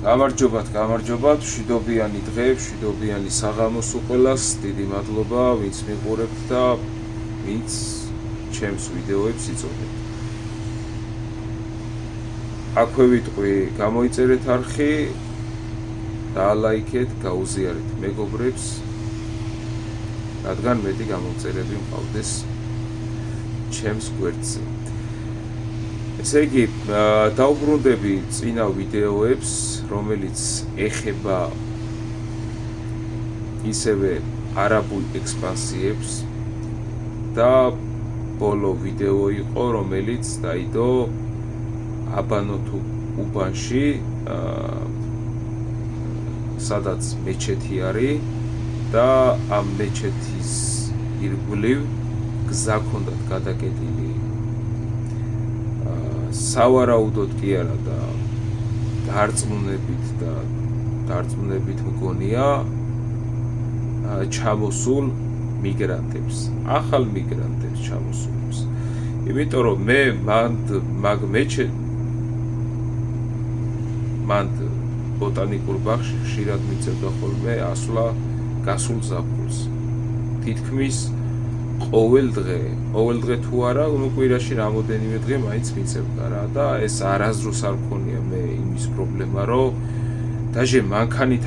გამარჯობათ, მშვიდობიანი დღე, მშვიდობიანი საღამოს უყველას, დიდი მადლობა, ვინც მიყურებთ და ვინც ჩემს ვიდეოებს იწოდეთ. აქვე ვიტყვი, გამოიწერეთ არხი, დაალაიქეთ, გაუზიარეთ მეგობრებს, რადგან მეტი გამომწერები მყავდეს ჩემს გვერდზე. ესე იგი, დავბრუნდები წინა ვიდეოებს, რომელიც ეხება ისევე არაბულ ექსპანსიებს და ბოლო ვიდეო იყო, რომელიც დაიდო აბანოთუ უბანში, სადაც მეჩეთი არის და ამ მეჩეთის ირგვლივ გზა ჰქონდათ გადაკეტილი. სავარაუდოდ კი არა და დარწმუნებით მგონია ჩამოსულ მიგრანტებს, ახალ მიგრანტებს ჩამოსულებს. იმიტომ რომ მე მანდ ბოტანიკურ ბაღში ხშირად მიწევდა ხოლმე ასვლა გასულ ზაფხულს. თითქმის ყოველ დღე თუ არა, კვირაში რამოდენიმე დღე მაინც მიწევდა რა და ეს არასდროს არ მქონია მე იმის პრობლემა, რომ დაჟე მანქანით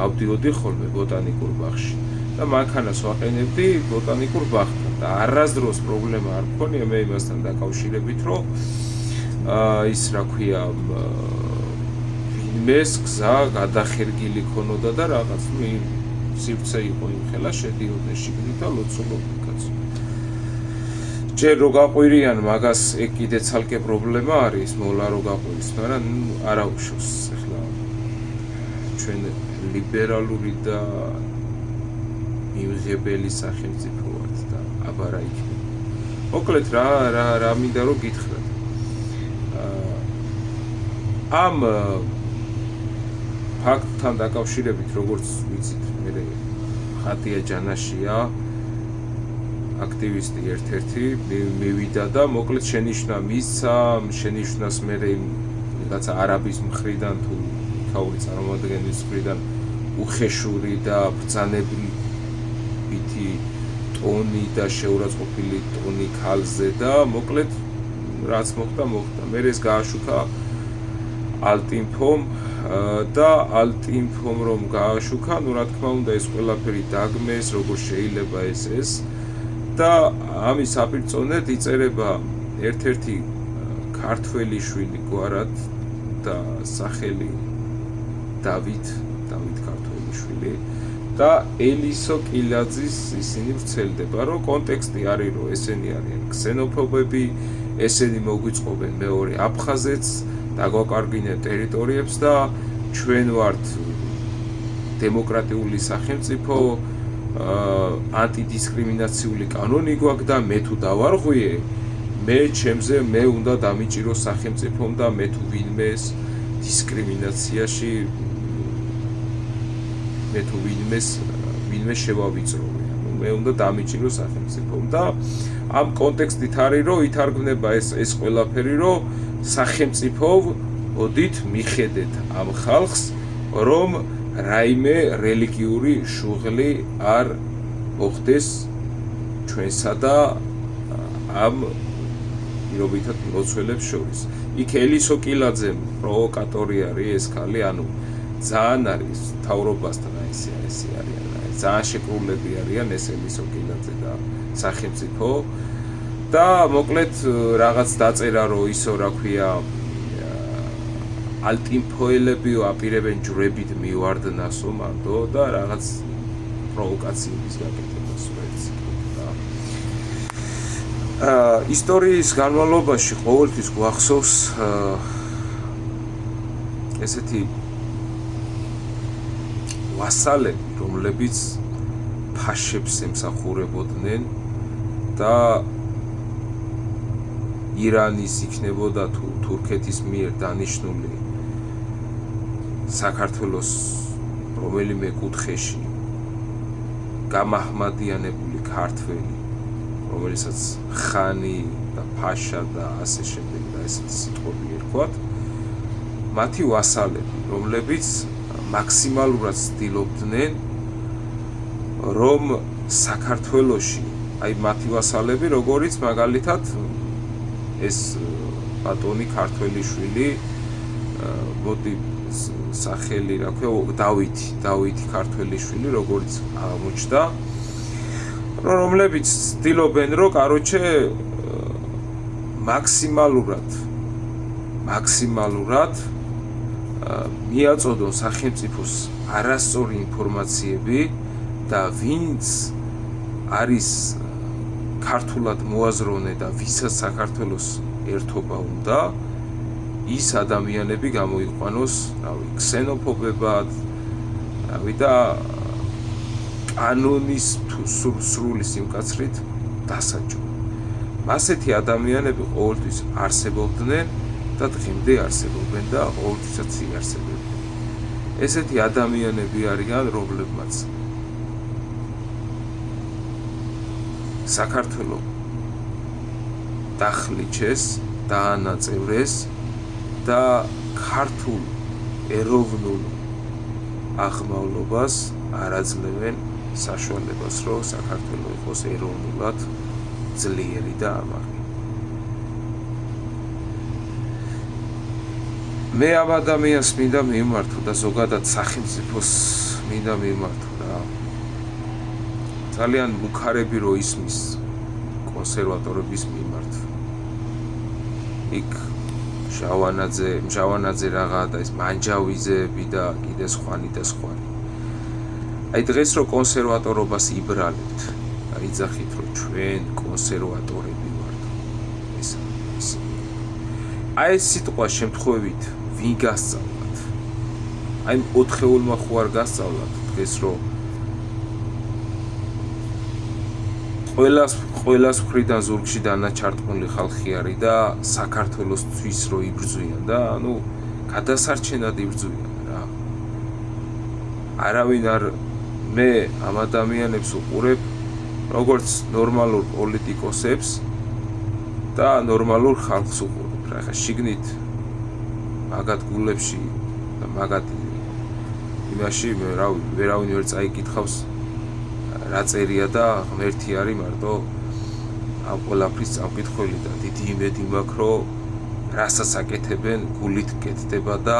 ავდიოდი ხოლმე ბოტანიკურ ბაღში და მანქანას ვაყენებდი ბოტანიკურ ბაღთან და არასდროს პრობლემა არ მქონია მე იმასთან დაკავშირებით, რომ ის რა ქვია ვინმეს გზა გადახერგილი ქონოდა და რაღაც სივრცე იყო იმ ხელა შედიოდნენ შიგნით და ლოცულობდნენ კაცო. ჯერ რო გაყვირიან მაგას ეგ კიდე ცალკე პრობლემა არის, მოლა რო გაყვირის, მაგრამ არა უშავს. ახლა ჩვენ ლიბერალური და მიღებელი სახელმწიფო ვართ და აბარა იქნება. მოკლედ რა მინდა რომ გითხრათ. ამ ფაქტთან დაკავშირებით, როგორც ვიცით, მე ხატია ჯანაშია აქტივისტი ერთ-ერთი მივიდა და მოკლედ შენიშვნას მე რაღაცა არაბის მხრიდან თუ იქაური წარმომადგენლის მხრიდან უხეშური და ბრძანებითი ტონი და შეურაცხყოფილი ტონი ქალზე და მოკლედ რაც მოხდა. მე ეს გააშუქა ალტინფომ და ალტინფომ რომ გააშუქა, რა თქმა უნდა ეს ყველაფერი დაგმეს, როგორ შეიძლება ეს და ამის საპირწონედ იწერება ერთ-ერთი ქართველი შვილი გვარად და სახელი დავით ქართველიშვილი და ელისო კილაძის ისინი ვრცელდება, რომ კონტექსტი არის, რომ ესენი არიან ქსენოფობები, ესენი მოგვიწყობენ მეორე აფხაზეთს, დაგვაკარგინეთ ტერიტორიებს და ჩვენ ვართ დემოკრატიული სახელმწიფო, ანტიდისკრიმინაციული კანონი გვაქვს და მე თუ დავარღვიე, მე უნდა დამიჭიროს სახელმწიფომ და მე თუ ვინმეს დისკრიმინაციაში ვინმე შევავიწროვე, მე უნდა დამიჭიროს სახელმწიფომ და ამ კონტექსტით არის, რომ ითარგმნება ეს ყველაფერი, რომ სახელმწიფო ოდით მიხედეთ ამ ხალხს, რომ რაიმე რელიგიური შუღლი არ მოხდეს ჩვენსა და ამ პირობითად მლოცველებს შორის. იქ ელისო კილაძე პროვოკატორი არის ეს ქალი, ანუ ძალიან არის მთავრობასთან ესე არიან, ძალიან შეკრულები არიან ეს ელისო კილაძე და სახელმწიფო და მოკლედ რაღაც დაწერა, რომ ისო რა ქვია ალტინფოელებიო აპირებენ ჯვრებით მივარდნასო მანდო და რაღაც პროვოკაციების გაკეთებას ვეცი და ისტორიის განმავლობაში ყოველთვის გვახსოვს ესეთი ვასალები, რომლებიც ფაშებს ემსახურებოდნენ და ირანის იქნებოდა თუ თურქეთის მიერ დანიშნული საქართველოს რომელიმე კუთხეში გამაჰმადიანებული ქართველი, რომელსაც ხანი და ფაშა და ასე შემდეგ და ესეთი სიტყვები ერქვათ, მათი ვასალები, რომლებიც მაქსიმალურად ცდილობდნენ რომ საქართველოში აი მათი ვასალები, როგორც მაგალითად ეს ბატონი ქართველიშვილი მოდი სახელი რა ქვია დავითი ქართველიშვილი როგორც აღმოჩნდა რომლებიც ცდილობენ რომ კაროჩე მაქსიმალურად მიაწოდონ სახელმწიფოს არასწორი ინფორმაციები და ვინც არის ქართულად მოაზროვნე და ვისაც საქართველოს ერთობა უნდა ის ადამიანები გამოიყვანოს, რავი, ქსენოფობებად, რავი და კანონის სრული სიმკაცრით დასაჯო. ასეთი ადამიანები ყოველთვის არსებობდნენ და დღემდე არსებობენ და ყოველთვისაც იარსებებენ. ესეთი ადამიანები არიან, რომლებმაც საქართველოს დახლიჩეს, დაანაწევრეს და ქართულ ეროვნულ აღმავლობას არაძლევენ საშუალებას, რომ საქართველო იყოს ეროვნულად ძლიერი და ამაღი. მე ამ ადამიანს მინდა მიმართო და ზოგადად სახელმწიფოს მინდა მიმართო რა. ძალიან მუქარები რო ისმის კონსერვატორების მიმართ. იქ მჟავანაძე რაღაცა და ეს მანჯავიზეები და კიდე სხვანი და სხვანი. აი დღეს რო კონსერვატორობას იბრალებთ, აიძახით რომ ჩვენ კონსერვატორები ვართ. ეს აი ეს სიტყვა შემთხვევით ვინ გასწავლათ? აი 4-ეულმა ხო არ გასწავლათ დღეს რომ ყველას მხრიდან ზურგში დანაჩარტყმული ხალხი არის და საქართველოსთვის რო იბრძვიან და ანუ გადასარჩენად იბრძვიან რა. არავინ არ მე ამ ადამიანებს უყურებ როგორც ნორმალურ პოლიტიკოსებს და ნორმალურ ხალხს უყურებ რა. ხა შიგნით მაგათ გულებში და მაგათ იმაში მე რავი ვერავინ ვერ წაიკითხავს რა წერია და ღმერთი არის მარტო ამ ყველაფრის წამკითხველი და დიდი იმედი მაქვს რომ რასაც აკეთებენ გულით კეთდება და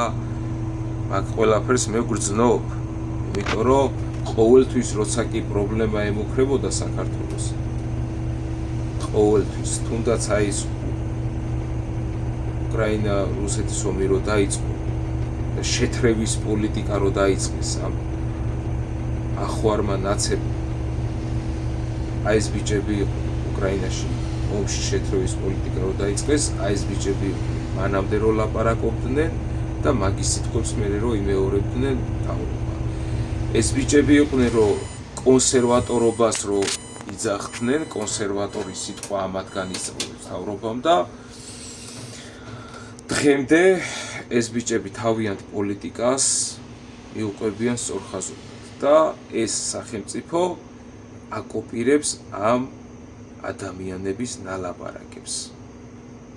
მაგ ყველაფერს მე გრძნობ იმიტომ რომ ყოველთვის როცა კი პრობლემა ემუქრებოდა საქართველოს ყოველთვის თუნდაც აი ეს უკრაინა რუსეთის ომი რო დაიწყო და შეთრევის პოლიტიკა რო დაიწყეს ამ ახوارმა ნაცებმა აი ეს ბიჭები უკრაინაში ომში შეთრევის პოლიტიკა რო დაიწყეს აი ეს ბიჭები მანამდე რო ლაპარაკობდნენ და მაგის სიტყვებს მერე რო იმეორებდნენ თავრობა ეს ბიჭები იყვნენ რომ კონსერვატორობას რო იძახდნენ კონსერვატორის სიტყვა ამათგან ისწავლეს თავრობამ და დღემდე ეს ბიჭები თავიანთ პოლიტიკას მიუყვებიან სწორხაზოვნად და ეს სახელმწიფო აკოპირებს ამ ადამიანების ნალაპარაკებს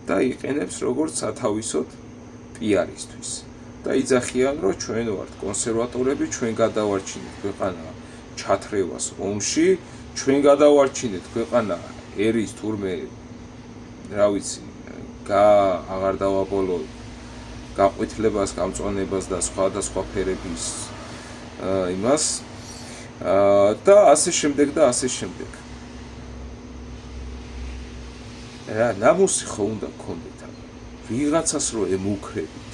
და იყენებს როგორც სათავისოდ პიარისთვის და იძახიან რომ ჩვენ ვართ კონსერვატორები, ჩვენ გადავარჩინეთ ქვეყანა ჩათრევას ომში, ჩვენ გადავარჩინეთ ქვეყანა ერის თურმე რა ვიცი აღარ დავაბოლო გაყვითლებას, გამწვანებას და სხვა ფერების იმას და ასე შემდეგ და ასე შემდეგ. რა ნამუსი ხო უნდა გქონდეთ ამ ვიღაცას რო ემუქრებით,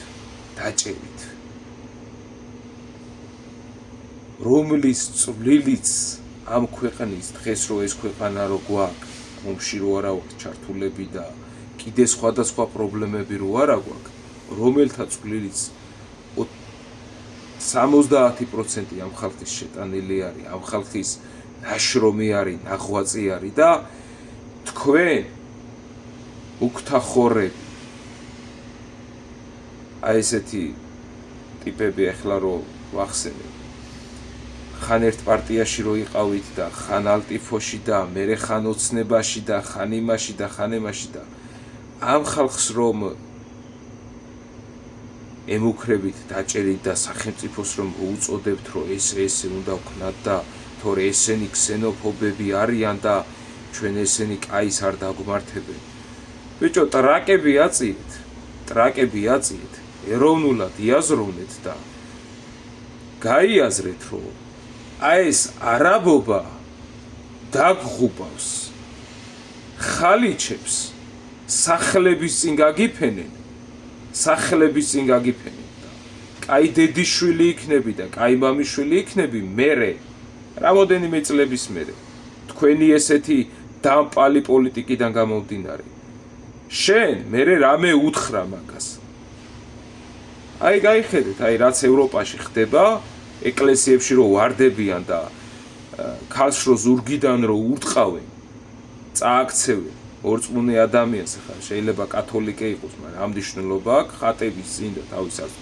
დაჭერით. რომლის წვლილიც ამ ქვეყნის დღეს რო ეს ქვეყანა რო გვაქვს, ომში რო არა ვართ ჩართულები და კიდე სხვადასხვა პრობლემები რო არა გვაქვს, რომელთა წვლილიც 70% ამ ხალხის შეტანილი არის, ამ ხალხის ნაშრომი არის, ნაღვაწი არის და თქვენ უქთახორები აი ესეთი ტიპები ახლა რო ვახსენებ ხან ერთ პარტიაში რო იყავით და ხან ალტიფოში და მერე ხან ოცნებაში და ხან იმაში და ხან ემაში და ამ ხალხს რომ ემუქრებით დაჭერით და სახელმწიფოს რომ უწოდებთ რომ ესე უნდა ვქნათ და თორე ესენი ქსენოფობები არიან და ჩვენ ესენი კაის არ დაგვმართებენ. ბიჭო, ტრაკები აწიეთ, ეროვნულად იაზროვნეთ და გაიაზრეთ რომ ეს არაბობა დაგღუპავს, ხალიჩებს სახლების წინ გაგიფენენ და კაი დედიშვილი იქნები და კაი მამიშვილი იქნები მერე, რამოდენიმე წლების მერე, თქვენი ესეთი დამპალი პოლიტიკიდან გამომდინარე. შენ მერე რამე უთხრა მაგას. აი გაიხედეთ, რაც ევროპაში ხდება, ეკლესიებში რო ვარდებიან და ქალს რო ზურგიდან რო ურტყავენ, წააქცევენ ორწმუნე ადამიანს, ხა შეიძლება კათოლიკე იყოს, მაგრამ ამ მნიშვნელობა აქვს ხატების წინ და თავისას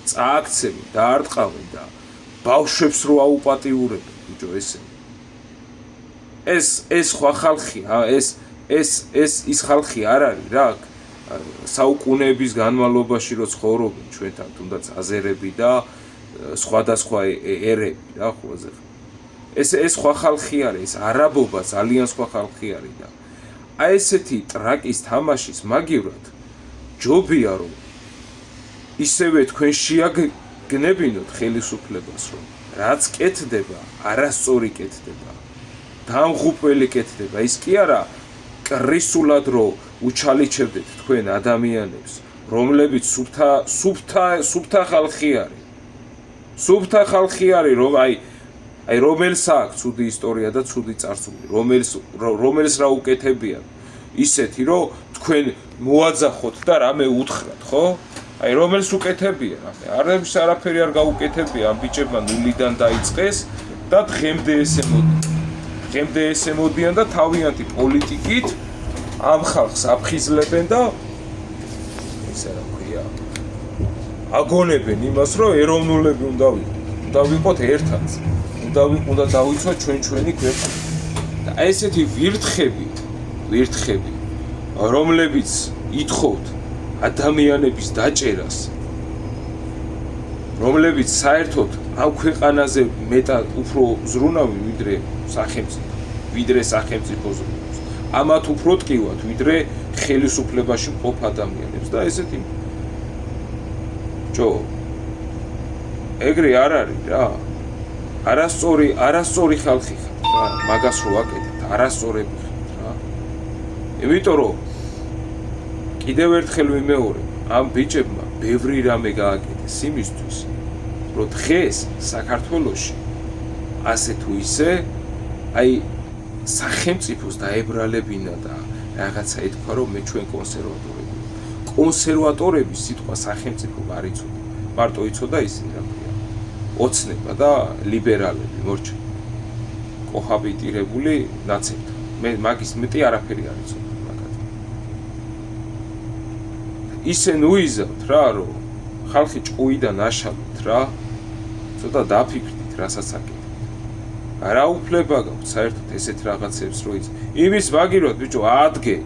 წააქცევენ და არტყავენ და ბავშვებს რო აუპატიურებენ, ბიჭო, ეს სხვა ხალხია, ის ხალხი არ არის რა, საუკუნეების განმავლობაში რო ცხოვრობენ ჩვენთან, თუნდაც აზერები და სხვადასხვა ერები რა ხოლმე. ეს სხვა ხალხი არის, ეს არაბობა ძალიან სხვა ხალხი არის და აი ესეთი ტრაკის თამაშის მაგივრად ჯობია რომ ისევე თქვენ შეაგნებინოთ ხელისუფლებას, რომ რაც კეთდება, არასწორი კეთდება, დამღუპველი კეთდება, ის კი არა კრისულად რო უჩალიჩებდეთ თქვენ ადამიანებს, რომლებიც სუფთა ხალხი არის. სუფთა ხალხი არის, რომ აი რომელს აქვს ცუდი ისტორია და ცუდი წარსული, რომელს რა უკეთებიან, ისეთი რომ თქვენ მოაძახოთ და რამე უთხრათ, ხო? აი რომელს უკეთებიან, არაფერი არ გაუკეთებია, ამ ბიჭებმა ნულიდან დაიწყეს და დღემდე ესე მოდიან და თავიანთი პოლიტიკით ამ ხალხს აფხიზლებენ და ესე რა ქვია, აგონებენ იმას, რომ ეროვნულები უნდა ვიყოთ ერთად. უნდა დავიცვათ ჩვენი ქვეყანა. და ესეთი ვირთხები, რომლებიც ითხოვთ ადამიანების დაჭერას, რომლებიც საერთოდ ამ ქვეყანაზე მეტად უფრო ზრუნავენ ვიდრე სახელმწიფო ზრუნავს. ამათ უფრო ტკივათ ვიდრე ხელისუფლებაში მყოფ ადამიანებს და ესეთი ეგრე არ არის რა. არასწორი ხალხი ხართ რა, მაგას რო ვაკეთებთ, არასწორები ხართ რა. იმიტომ რომ კიდევ ერთხელ ვიმეორებ, ამ ბიჭებმა ბევრი რამე გააკეთეს იმისთვის, რომ დღეს საქართველოში ასე თუ ისე აი სახელმწიფოს დაებრალებინა და რაღაცა ეთქვა, რომ მე ჩვენ კონსერვატორები. კონსერვატორების სიტყვა სახელმწიფო არ იცოდა, მარტო იცოდა ისინი რა ქვია, ოცნება და ლიბერალები, მორჩა. კოჰაბიტირებული ნაცებთან. მე მაგის მეტი არაფერი არ იცოდა მაგათ. ისე ნუიზავთ რა, რომ ხალხი ჭკუიდან აშალოთ რა, ცოტა დაფიქრდით, რასაც აკეთებთ. რა უფლება გაქვთ საერთოდ ესეთ რაღაცებს რო იცი. იმის მაგივრად ბიჭო, ადგე,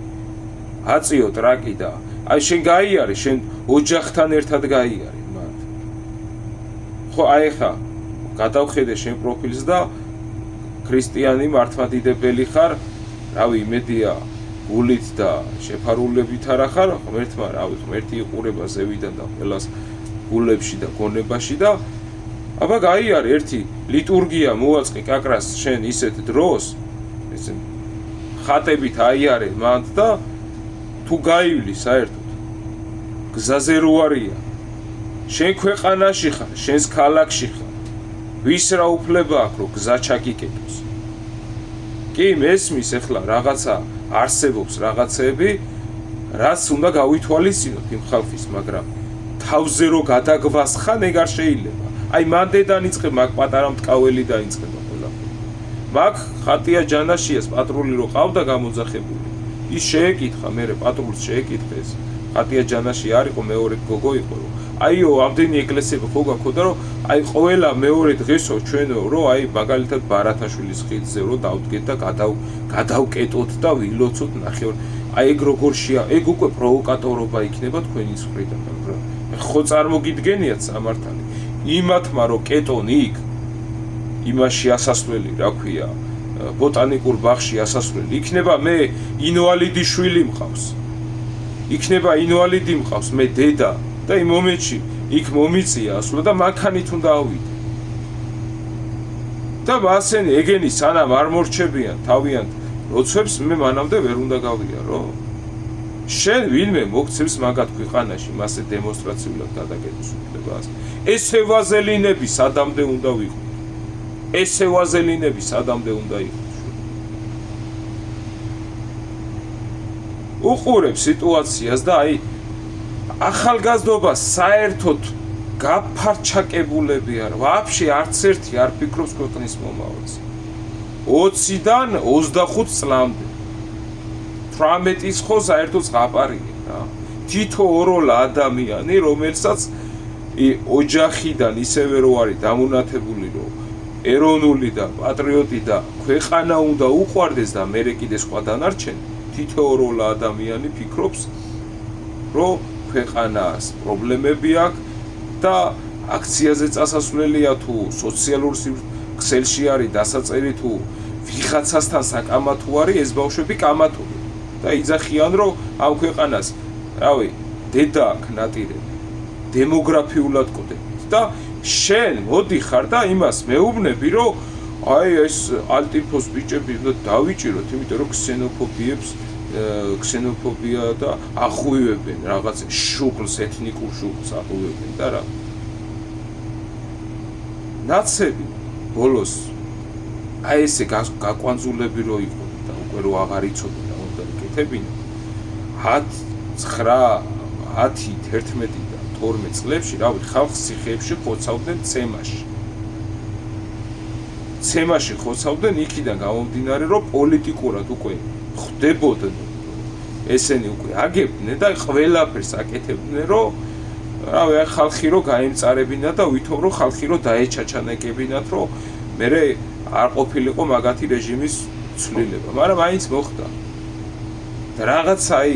აწიო ტრაკი და აი შენ გაიარე, შენ ოჯახთან ერთად გაიარე მათ. ხო, აი ხა გადავხედე შენ პროფილს და ქრისტიანი მართლმადიდებელი ხარ, რავი, იმედია გულით და შეფარულებით არა ხარ, ღმერთმა რავი, ღმერთი იყურება ზევიდან და ყველას გულებში და გონებაში და აბა გაიარე ერთი ლიტურგია მოაწყი კაკრას შენ ისეთ დროს, ესე ხატებით აიარე მანდ და თუ გაივლი საერთოდ გზაზე რო არია, შენ ქვეყანაში ხარ, შენს ქალაქში ხარ, ვის რა უფლება აქვს რომ გზა ჩაგიკეტოს? კი, მესმის ახლა რაღაცა არსებობს რაღაცები, რაც უნდა გავითვალისწინოთ იმ ხალხის, მაგრამ თავზე რო გადაგვასხან ეგ არ შეიძლება. აი მანდე დაიწყება, მაგ პატარა მტკაველი დაიწყება ყველაფერი. მაგ ხატია ჯანაშიას პატრული რო ყავდა გამოძახებული. ის შეეკითხა, მე პატრულს შეეკითხეს. ხატია ჯანაში არ იყო, მეორე გოგო იყო, რომ აიო, ამდენი ეკლესიები ხო გაქონდა, რომ აი ყველა მეორე დღესო ჩვენო, რომ აი მაგალითად ბარათაშვილის ხიდზე რო დავდგეთ და გადავკეტოთ და ვილოცოთ ნახევარ. აი ეგ როგორ ეგ უკვე პროვოკატორობა იქნება თქვენი მხრიდან, რა. ხო წარმოგიდგენიათ სამართალი იმათმა რომ კეტონი იქ იმაში ასასვლელი რა ქვია ბოტანიკურ ბაღში ასასვლელი იქნება მე ინვალიდი შვილი მყავს იქნება ინვალიდი მყავს მე დედა და იმ მომენტში იქ მომიწია ასვლა და მანქანით უნდა ავიდე და მასენი ეგენი სანამ არ მორჩებიან თავიანთ როცებს მე მანამდე ვერ უნდა გავიარო შენ ვინმე მოგცემს მაგათ ქვეყანაში მასე დემონსტრაციულად გადაკეთების უფლებას ესე ვაზელინები სადამდე უნდა ვიყო ესე ვაზელინები სადამდე უნდა იყო უყურებ სიტუაციას და აი ახალგაზრდობა საერთოდ გაფარჩაკებულები არ ვაფშე არც ერთი არ ფიქრობს ქვეყნის მომავალზე 20-დან 25 წლამდე 18-ის ხო საერთოდ ზღაპარია რა თითო ოროლა ადამიანი რომელსაც ოჯახიდან ისევე რო არის დამონათებული რომ ეროვნული და პატრიოტი და ქვეყანა უნდა უყვარდეს და მერე კიდე სხვა დანარჩენი თითოეულ ადამიანი ფიქრობს რომ ქვეყანას პრობლემები აქვს და აქციაზე წასასვლელია თუ სოციალურ ქსელში არის დასაწერი თუ ვიღაცასთან საკამათო არის ეს ბავშვები კამათობენ და იძახიან რომ ამ ქვეყანას რავი დედა აქვს ნატირები დემოგრაფიულად კოდებით და შენ მოდიხარ და იმას მეუბნები რომ აი ეს ალტიფოს ბიჭები უნდა დავიჭიროთ იმიტომ რომ ქსენოფობია და აღვივებენ რაღაც შუღლს ეთნიკურ შუღლს აღვივებენ და რა ნაცები ბოლოს აი ესე გაკვანძულები რო იყო და უკვე რო აღარ იცოდნენ რა უნდა ეკეთებინა 10 და 12 წლებში რავი ხალხს ციხეებში ხოცავდნენ ცემაში ხოცავდნენ იქიდან გამომდინარე რომ პოლიტიკურად უკვე ხდებოდნენ ესენი უკვე აგებდნენ და ყველაფერს აკეთებდნენ რომ რავი ხალხი რო გაემწარებინა და ვითომ რომ ხალხი რო დაეჩაჩანეკებინათ რომ მე არ ყოფილიყო მაგათი რეჟიმის ცვლილება მაგრამ აინც მოხდა და რაღაც აი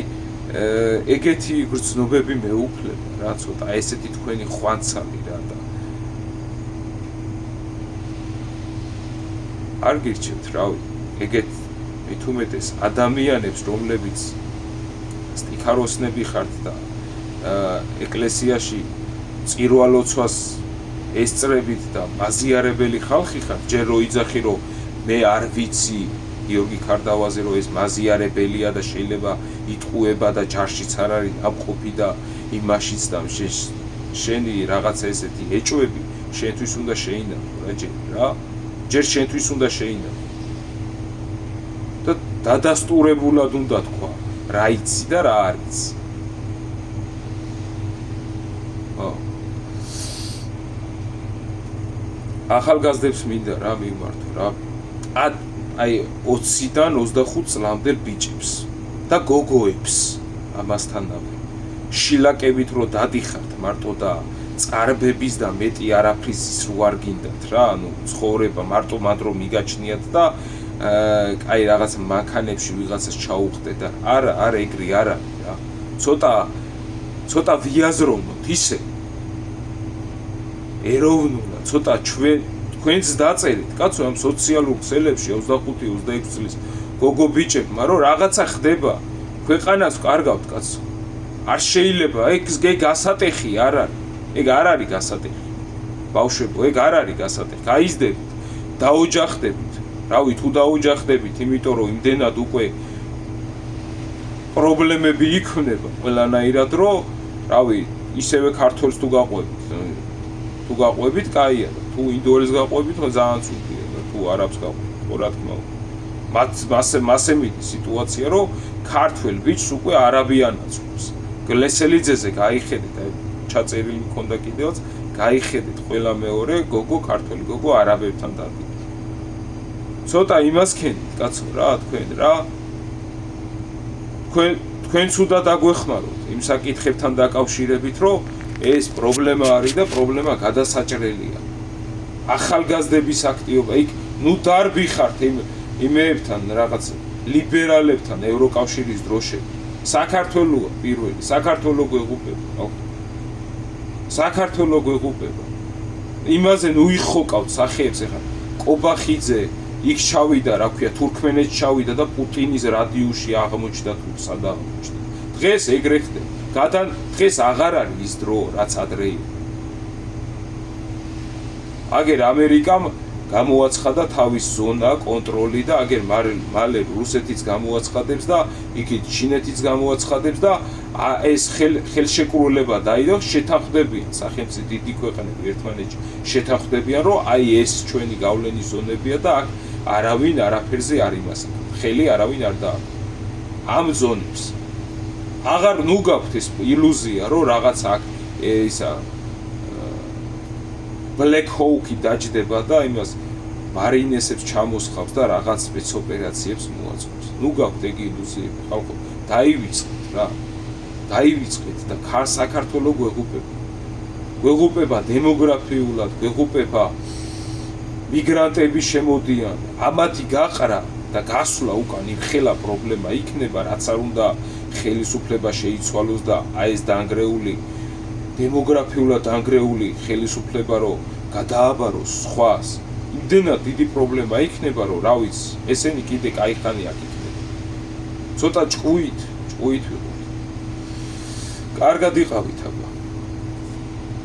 ეგეთი გრძნობები მეუფლება რა ცოტა ესეთი თქვენი ხვანცალი რა და არ გირჩევთ რავი ეგეთ მithumetes ადამიანებს რომლებიც სტიქაროსნები ხართ და ეკლესიაში წირვალოცვას ესწრებით და მაზიარებელი ხალხი ხართ ჯერ რო იძახი რომ მე არ ვიცი გიორგი ქარდავაზე რომ ეს მაზიარებელია და შეიძლება იტყუება და ჯარშიც არ არის აპყოფი და იმაშიც და შენი რაღაცა ესეთი ეჭვები შენთვის უნდა შეინახო რა ჯერ შენთვის უნდა შეინახო და დადასტურებულად უნდა თქვა რა იცი და რა არ იცი ახალგაზრდებს მინდა რა მიმართო რა აი 20-დან 25 წლამდელ ბიჭებს და გოგოებს ამასთანავე შილაკებით რო დადიხართ მარტო და წარბების და მეტი არაფრისის რო არ გინდათ რა ანუ ცხოვრება მარტო მანდრო მიგაჩნიათ და აი რაღაც მანქანებში ვიღაცას ჩაუხდეთ და არა ეგრე არ არის რა ცოტა ვიაზროვნოთ ისე ეროვნულად ცოტა თქვენც დაწერით კაცო ამ სოციალურ ქსელებში 25-26 წლის გოგო ბიჭებმა რომ რაღაცა ხდება ქვეყანას კარგავთ კაცო არ შეიძლება ეგ გასატეხი არ არის ეგ არ არის გასატეხი ბავშვებო ეგ არ არის გასატეხი გაიზდებით დაოჯახდებით რავი თუ დაოჯახდებით იმიტომ რომ იმდენად უკვე პრობლემები იქნება ყველანაირად რომ რავი ისევე ქართველს თუ გაყვებით კაია თუ ინდოელს გაყვებით ხო ძალიან ცუდია და თუ არაბს გაყვებით ხო რა თქმა უნდა მასე მიდის სიტუაცია რომ ქართველ ბიჭს უკვე არაბიანაც ხვს გლესელიძეზე გაიხედეთ აი ჩაწერილი მქონდა კიდევაც გაიხედეთ ყველა მეორე გოგო ქართველი გოგო არაბებთან დადით ცოტა იმას ქენით კაცო რა თქვენ რა თქვენ ცუდად აგვეხმაროთ იმ საკითხებთან დაკავშირებით რომ ეს პრობლემა არის და პრობლემა გადასაჭრელია ახალგაზრდების აქტივობა იქ ნუ დარბი ხართ იმეებთან რაღაც ლიბერალებთან ევროკავშირის დროშები საქართველოა პირველი საქართველო გვეღუპება საქართველო გვეღუპება. იმაზე ნუ იხოკავთ სახეებს ახლა. კობახიძე იქ ჩავიდა, რა ქვია, თურქმენეთში ჩავიდა და პუტინის რადიოში აღმოჩნდა თუ სად აღმოჩნდა. დღეს ეგრე ხდება. დღეს აღარ არის ის დრო, რაც ადრე იყო. აგერ ამერიკამ გამოაცხადა თავის ზონა, კონტროლი და აგერ მალე რუსეთიც გამოაცხადებს და იქით ჩინეთიც გამოაცხადებს და ეს ხელშეკრულება დაიდო, შეთანხმდებიან სახელმწიფო დიდი ქვეყნები ერთმანეთში შეთანხმდებიან, რომ აი ეს ჩვენი გავლენის ზონებია და აქ არავინ არაფერზე არ იმასაკ. ხელი არავინ არ დააყო. ამ ზონებს აღარ ნუ გაქვთ ეს ილუზია, რომ რაღაც აქ ისა Black Hawk-ი დაჯდება და იმას მარინესებს ჩამოსხავს და რაღაც სპეცოპერაციებს მოაწყობს. ნუ გაქვთ ეგ ილუზიები, ხალხო, დაივიწყეთ რა. დაივიწყეთ და საქართველოს გვეღუპება. გვეღუპება დემოგრაფიულად, გვეღუპება მიგრანტები შემოდიან, ამათი გაყრა და გასვლა უკან იმხელა პრობლემა იქნება, რაც არ უნდა ხელისუფლება შეიცვალოს და აი ეს დაანგრეული დემოგრაფიულად დაანგრეული ხელისუფლება რო გადააბაროს სხვას. იმდენად დიდი პრობლემა იქნება, რომ რა ვიცი, ესენი კიდე кайხანი აქ იქნება. ცოტა ჭკუით ვიყოთ. კარგად იყავით აბა.